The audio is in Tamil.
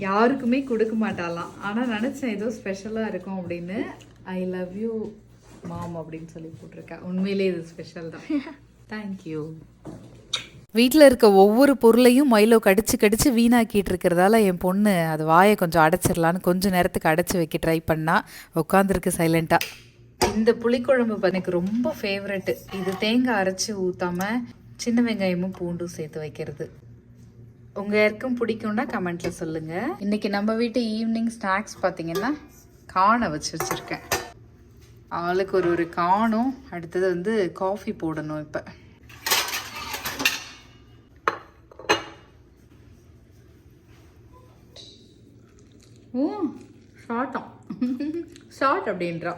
யாருக்குமே கொடுக்க மாட்டாலாம். ஆனால் நினச்சேன் ஏதோ ஸ்பெஷலாக இருக்கும் அப்படின்னு. ஐ லவ் யூ மாம் அப்படின்னு சொல்லி போட்டிருக்கேன். உண்மையிலே இது ஸ்பெஷல் தான். தேங்க்யூ. வீட்டில் இருக்க ஒவ்வொரு பொருளையும் மைலோ கடிச்சு கடிச்சு வீணாக்கிட்டு இருக்கிறதால என் பொண்ணு அது வாயை கொஞ்சம் அடைச்சிடலான்னு கொஞ்சம் நேரத்துக்கு அடைச்சி வைக்க ட்ரை பண்ணா. உட்காந்துருக்கு சைலண்ட்டாக. இந்த புளிக்குழம்பு எனக்கு ரொம்ப ஃபேவரெட்டு. இது தேங்காய் அரைச்சி ஊற்றாமல் சின்ன வெங்காயமும் பூண்டும் சேர்த்து வைக்கிறது. உங்கள் யாருக்கும் பிடிக்கும்னா கமெண்ட்டில் சொல்லுங்கள். இன்றைக்கி நம்ம வீட்டு ஈவினிங் ஸ்நாக்ஸ் பார்த்திங்கன்னா காணை வச்சுருக்கேன். ஆளுக்கு ஒரு காணும். அடுத்தது வந்து காஃபி போடணும். இப்போ ஷார்ட் அப்படின்றா.